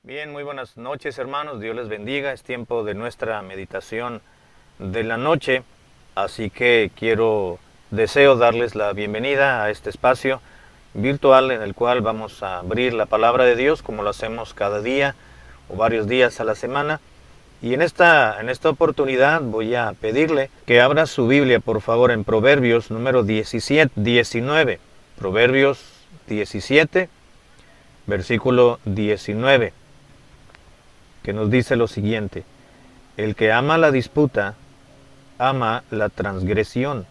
Bien, muy buenas noches hermanos, Dios les bendiga, es tiempo de nuestra meditación de la noche, así que deseo darles la bienvenida a este espacio virtual en el cual vamos a abrir la palabra de Dios como lo hacemos cada día o varios días a la semana. Y en esta oportunidad voy a pedirle que abra su Biblia por favor en Proverbios número 19, Proverbios 17, versículo 19. Que nos dice lo siguiente: el que ama la disputa, ama la transgresión,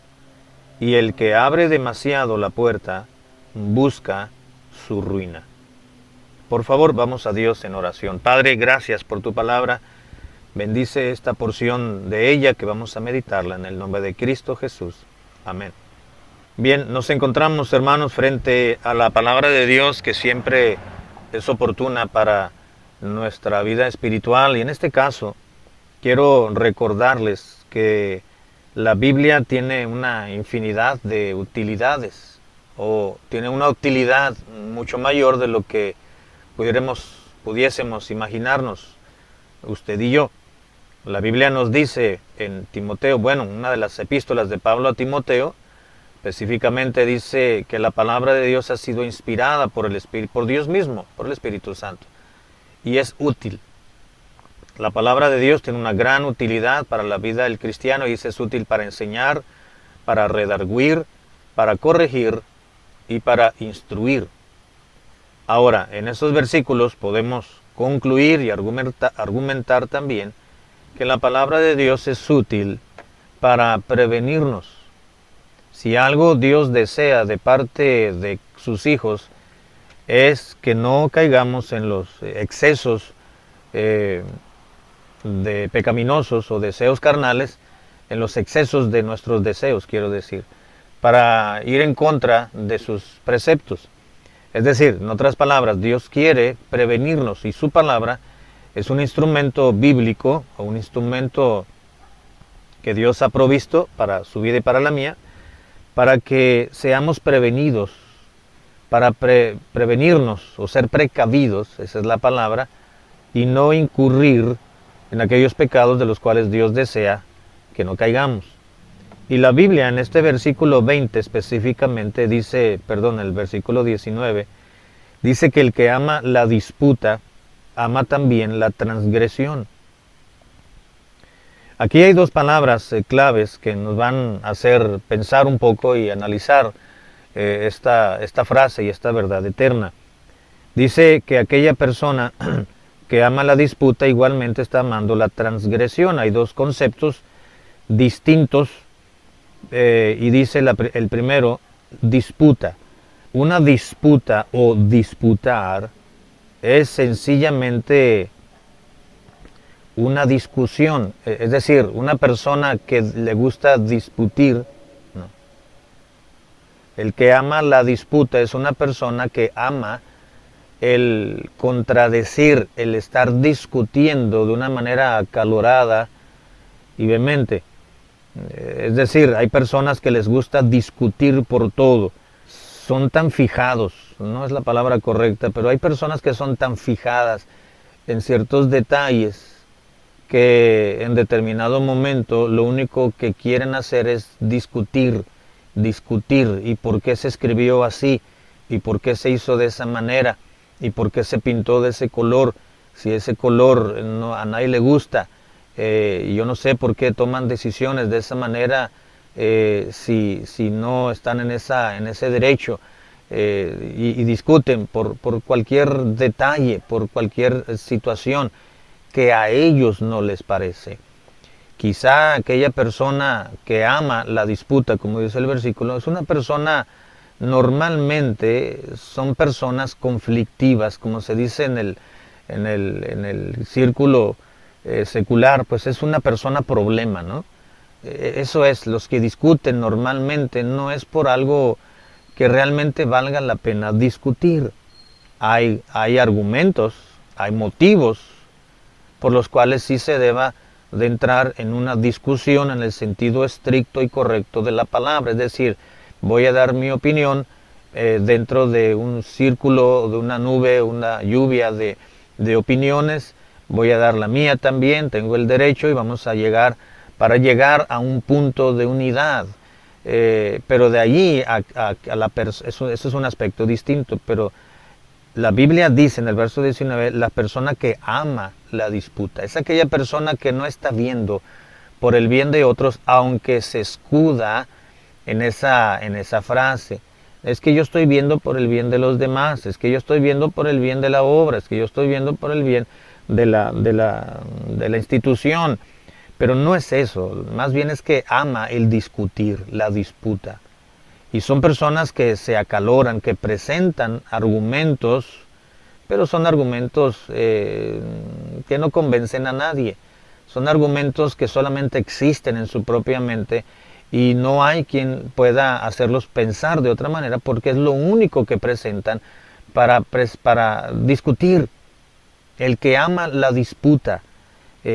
y el que abre demasiado la puerta, busca su ruina. Por favor, vamos a Dios en oración. Padre, gracias por tu palabra. Bendice esta porción de ella que vamos a meditarla en el nombre de Cristo Jesús. Amén. Bien, nos encontramos, hermanos, frente a la palabra de Dios que siempre es oportuna para nuestra vida espiritual, y en este caso quiero recordarles que la Biblia tiene una infinidad de utilidades, o tiene una utilidad mucho mayor de lo que pudiésemos imaginarnos usted y yo. La Biblia nos dice en Timoteo, una de las epístolas de Pablo a Timoteo, específicamente dice que la palabra de Dios ha sido inspirada por Dios mismo, por el Espíritu Santo, y es útil. La palabra de Dios tiene una gran utilidad para la vida del cristiano, y es útil para enseñar, para redarguir, para corregir y para instruir. Ahora, en estos versículos podemos concluir y argumentar también que la palabra de Dios es útil para prevenirnos. Si algo Dios desea de parte de sus hijos es que no caigamos en los excesos de pecaminosos o deseos carnales, en los excesos de nuestros deseos, quiero decir, para ir en contra de sus preceptos. Es decir, en otras palabras, Dios quiere prevenirnos, y su palabra es un instrumento bíblico, o un instrumento que Dios ha provisto para su vida y para la mía, para que seamos prevenidos, para prevenirnos o ser precavidos, esa es la palabra, y no incurrir en aquellos pecados de los cuales Dios desea que no caigamos. Y la Biblia en este versículo 20 específicamente el versículo 19, dice que el que ama la disputa, ama también la transgresión. Aquí hay dos palabras claves que nos van a hacer pensar un poco y analizar esta frase y esta verdad eterna. Dice que aquella persona que ama la disputa igualmente está amando la transgresión. Hay dos conceptos distintos, y dice el primero, disputa. Una disputa o disputar es sencillamente una discusión, es decir, una persona que le gusta discutir, ¿no? El que ama la disputa es una persona que ama el contradecir, el estar discutiendo de una manera acalorada y vehemente. Es decir, hay personas que les gusta discutir por todo, son tan fijados, no es la palabra correcta, pero hay personas que son tan fijadas en ciertos detalles que en determinado momento lo único que quieren hacer es discutir, y por qué se escribió así, y por qué se hizo de esa manera, y por qué se pintó de ese color, si ese color a nadie le gusta, yo no sé por qué toman decisiones de esa manera, si no están en ese derecho, y discuten por cualquier detalle, por cualquier situación que a ellos no les parece. Quizá aquella persona que ama la disputa, como dice el versículo, es una persona, normalmente son personas conflictivas, como se dice en el círculo secular, pues es una persona problema, ¿no? Eso es, los que discuten normalmente no es por algo que realmente valga la pena discutir. Hay argumentos, hay motivos por los cuales sí se deba de entrar en una discusión en el sentido estricto y correcto de la palabra. Es decir, voy a dar mi opinión dentro de un círculo, de una nube, una lluvia de de opiniones, voy a dar la mía también, tengo el derecho y vamos a llegar, para llegar a un punto de unidad. Pero de allí eso es un aspecto distinto, pero la Biblia dice en el verso 19, la persona que ama la disputa, es aquella persona que no está viendo por el bien de otros, aunque se escuda en esa frase. Es que yo estoy viendo por el bien de los demás, es que yo estoy viendo por el bien de la obra, es que yo estoy viendo por el bien de la institución. Pero no es eso, más bien es que ama el discutir, la disputa. Y son personas que se acaloran, que presentan argumentos, pero son argumentos que no convencen a nadie. Son argumentos que solamente existen en su propia mente y no hay quien pueda hacerlos pensar de otra manera porque es lo único que presentan para discutir. El que ama la disputa.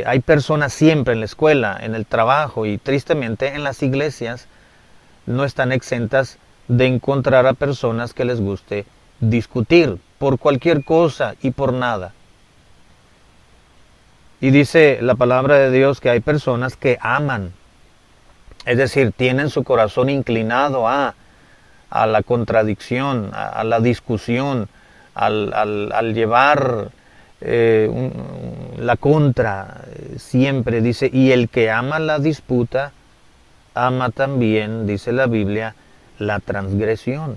Hay personas siempre en la escuela, en el trabajo y tristemente en las iglesias no están exentas de encontrar a personas que les guste discutir por cualquier cosa y por nada. Y dice la palabra de Dios que hay personas que aman, es decir, tienen su corazón inclinado a la contradicción, a la discusión, al llevar la contra, siempre dice, y el que ama la disputa, ama también, dice la Biblia, la transgresión.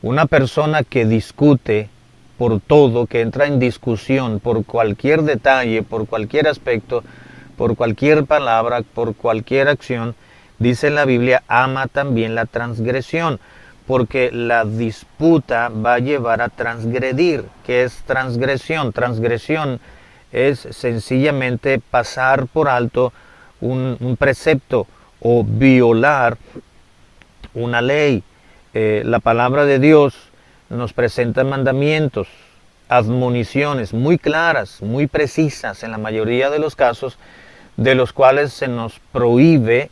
Una persona que discute por todo, que entra en discusión por cualquier detalle, por cualquier aspecto, por cualquier palabra, por cualquier acción, dice la Biblia, ama también la transgresión, porque la disputa va a llevar a transgredir. ¿Qué es transgresión? Transgresión es sencillamente pasar por alto un precepto o violar una ley. La palabra de Dios nos presenta mandamientos, admoniciones muy claras, muy precisas en la mayoría de los casos, de los cuales se nos prohíbe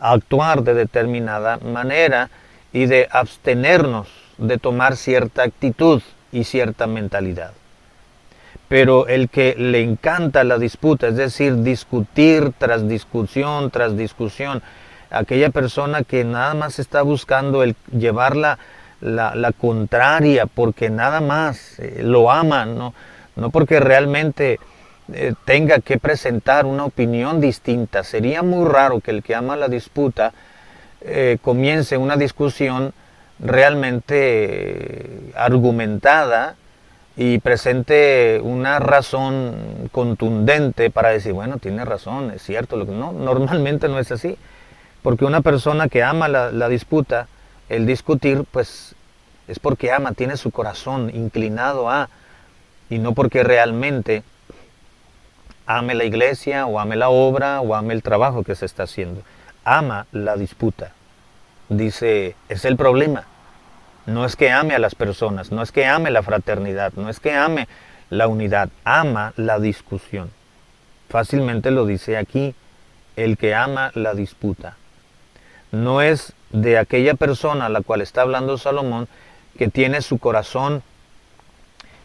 actuar de determinada manera y de abstenernos de tomar cierta actitud y cierta mentalidad. Pero el que le encanta la disputa, es decir, discutir tras discusión, aquella persona que nada más está buscando el llevar la contraria porque nada más lo ama, no porque realmente tenga que presentar una opinión distinta. Sería muy raro que el que ama la disputa comience una discusión realmente argumentada y presente una razón contundente para decir, bueno, tiene razón, es cierto. No, normalmente no es así, porque una persona que ama la disputa, el discutir, pues es porque ama, tiene su corazón inclinado y no porque realmente ame la iglesia, o ame la obra, o ame el trabajo que se está haciendo. Ama la disputa. Dice, es el problema. No es que ame a las personas, no es que ame la fraternidad, no es que ame la unidad, ama la discusión. Fácilmente lo dice aquí, el que ama la disputa. No es de aquella persona a la cual está hablando Salomón, que tiene su corazón,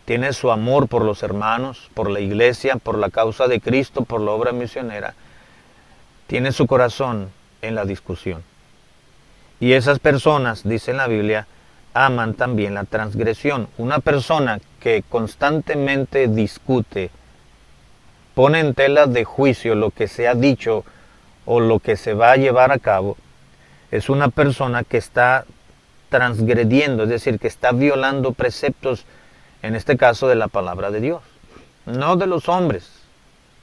tiene su amor por los hermanos, por la iglesia, por la causa de Cristo, por la obra misionera, tiene su corazón en la discusión. Y esas personas, dice la Biblia, aman también la transgresión. Una persona que constantemente discute, pone en tela de juicio lo que se ha dicho o lo que se va a llevar a cabo, es una persona que está transgrediendo, es decir, que está violando preceptos, en este caso de la palabra de Dios, no de los hombres,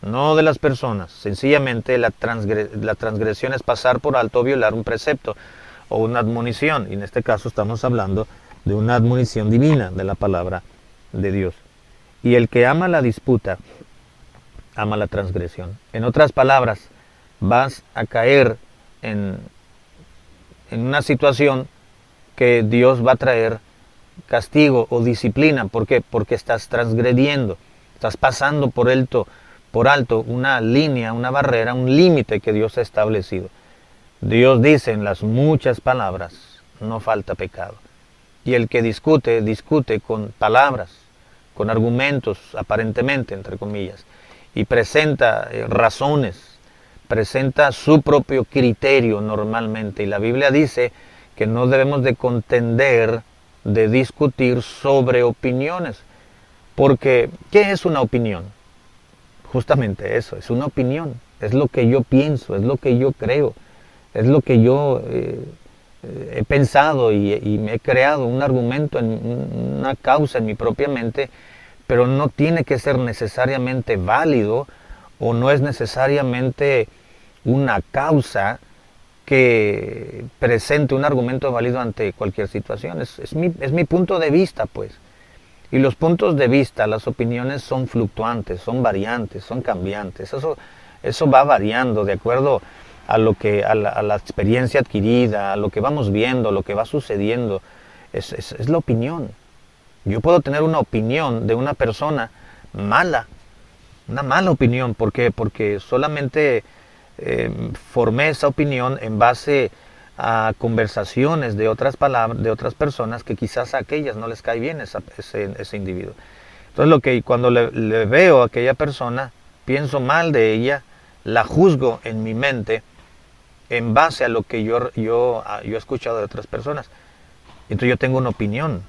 no de las personas. Sencillamente la transgresión es pasar por alto o violar un precepto o una admonición, y en este caso estamos hablando de una admonición divina de la palabra de Dios. Y el que ama la disputa, ama la transgresión. En otras palabras, vas a caer en una situación que Dios va a traer castigo o disciplina. ¿Por qué? Porque estás transgrediendo, estás pasando por alto una línea, una barrera, un límite que Dios ha establecido. Dios dice en las muchas palabras, no falta pecado. Y el que discute, discute con palabras, con argumentos, aparentemente, entre comillas, y presenta razones, presenta su propio criterio normalmente. Y la Biblia dice que no debemos de contender, de discutir sobre opiniones. Porque, ¿qué es una opinión? Justamente eso, es una opinión. Es lo que yo pienso, es lo que yo creo, es lo que yo he pensado y me he creado un argumento, una causa en mi propia mente, pero no tiene que ser necesariamente válido o no es necesariamente una causa que presente un argumento válido ante cualquier situación. Es mi punto de vista, pues. Y los puntos de vista, las opiniones son fluctuantes, son variantes, son cambiantes. Eso va variando de acuerdo a la experiencia adquirida, a lo que vamos viendo, a lo que va sucediendo. Es la opinión. Yo puedo tener una opinión de una persona mala, una mala opinión. ¿Por qué? Porque solamente formé esa opinión en base a conversaciones de otras palabras, de otras personas que quizás a aquellas no les cae bien ese individuo. Entonces cuando le veo a aquella persona, pienso mal de ella, la juzgo en mi mente en base a lo que yo he escuchado de otras personas. Entonces yo tengo una opinión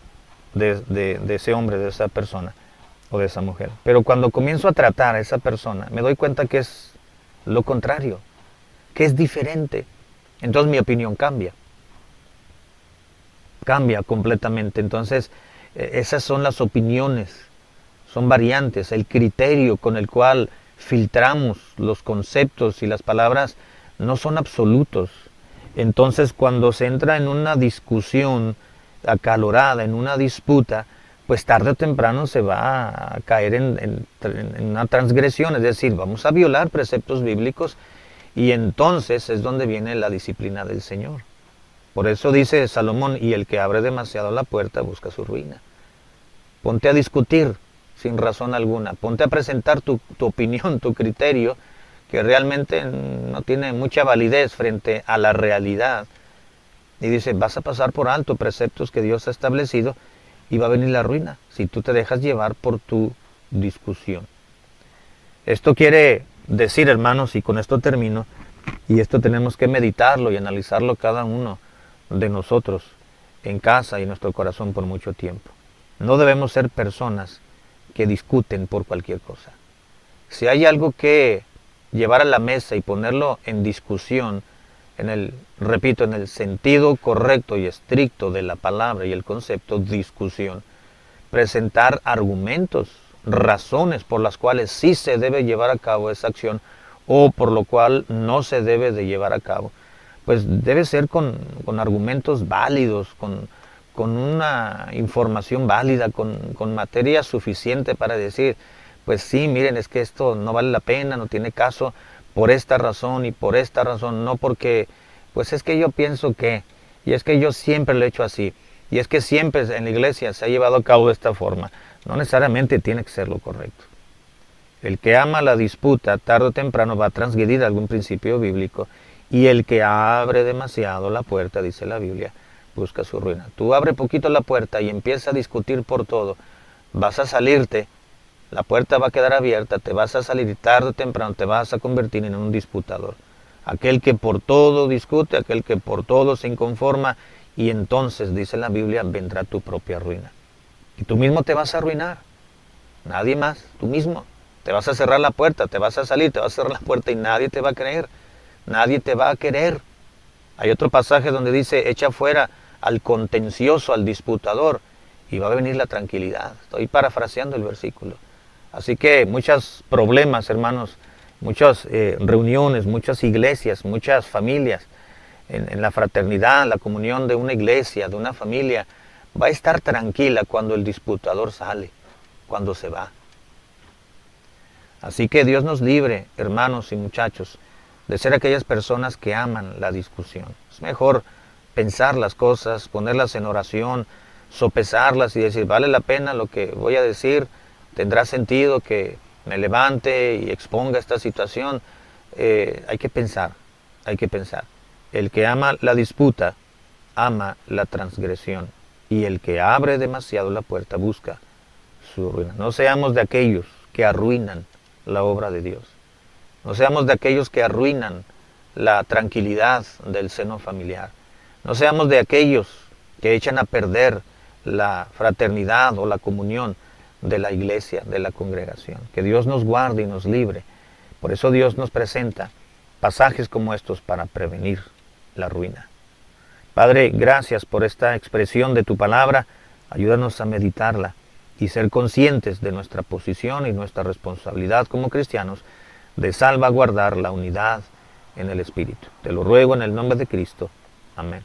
de ese hombre, de esa persona o de esa mujer. Pero cuando comienzo a tratar a esa persona, me doy cuenta que es lo contrario, que es diferente. Entonces mi opinión cambia completamente. Entonces esas son las opiniones, son variantes, el criterio con el cual filtramos los conceptos y las palabras no son absolutos. Entonces cuando se entra en una discusión acalorada, en una disputa, pues tarde o temprano se va a caer en una transgresión, es decir, vamos a violar preceptos bíblicos. Y entonces es donde viene la disciplina del Señor. Por eso dice Salomón, y el que abre demasiado la puerta busca su ruina. Ponte a discutir sin razón alguna, ponte a presentar tu opinión, tu criterio, que realmente no tiene mucha validez frente a la realidad. Y dice, vas a pasar por alto preceptos que Dios ha establecido y va a venir la ruina si tú te dejas llevar por tu discusión. Esto quiere decir, hermanos, y con esto termino, y esto tenemos que meditarlo y analizarlo cada uno de nosotros en casa y en nuestro corazón por mucho tiempo. No debemos ser personas que discuten por cualquier cosa. Si hay algo que llevar a la mesa y ponerlo en discusión, repito, en el sentido correcto y estricto de la palabra y el concepto, discusión, presentar argumentos, razones por las cuales sí se debe llevar a cabo esa acción o por lo cual no se debe de llevar a cabo, pues debe ser con argumentos válidos, con una información válida, con materia suficiente para decir, pues sí, miren, es que esto no vale la pena, no tiene caso por esta razón y por esta razón, no porque, pues es que yo pienso que, y es que yo siempre lo he hecho así, y es que siempre en la iglesia se ha llevado a cabo de esta forma. No necesariamente tiene que ser lo correcto. El que ama la disputa, tarde o temprano va a transgredir algún principio bíblico, y el que abre demasiado la puerta, dice la Biblia, busca su ruina. Tú abre poquito la puerta y empiezas a discutir por todo, vas a salirte, la puerta va a quedar abierta, te vas a salir y tarde o temprano te vas a convertir en un disputador. Aquel que por todo discute, aquel que por todo se inconforma, y entonces, dice la Biblia, vendrá tu propia ruina. Y tú mismo te vas a arruinar, nadie más, tú mismo. Te vas a cerrar la puerta, te vas a salir, te vas a cerrar la puerta y nadie te va a creer, nadie te va a querer. Hay otro pasaje donde dice, echa fuera al contencioso, al disputador, y va a venir la tranquilidad. Estoy parafraseando el versículo. Así que muchos problemas, hermanos, muchas reuniones, muchas iglesias, muchas familias, en la fraternidad, la comunión de una iglesia, de una familia, va a estar tranquila cuando el disputador sale, cuando se va. Así que Dios nos libre, hermanos y muchachos, de ser aquellas personas que aman la discusión. Es mejor pensar las cosas, ponerlas en oración, sopesarlas y decir, vale la pena lo que voy a decir, tendrá sentido que me levante y exponga esta situación. Hay que pensar, hay que pensar. El que ama la disputa, ama la transgresión. Y el que abre demasiado la puerta busca su ruina. No seamos de aquellos que arruinan la obra de Dios. No seamos de aquellos que arruinan la tranquilidad del seno familiar. No seamos de aquellos que echan a perder la fraternidad o la comunión de la iglesia, de la congregación. Que Dios nos guarde y nos libre. Por eso Dios nos presenta pasajes como estos para prevenir la ruina. Padre, gracias por esta expresión de tu palabra. Ayúdanos a meditarla y ser conscientes de nuestra posición y nuestra responsabilidad como cristianos de salvaguardar la unidad en el Espíritu. Te lo ruego en el nombre de Cristo. Amén.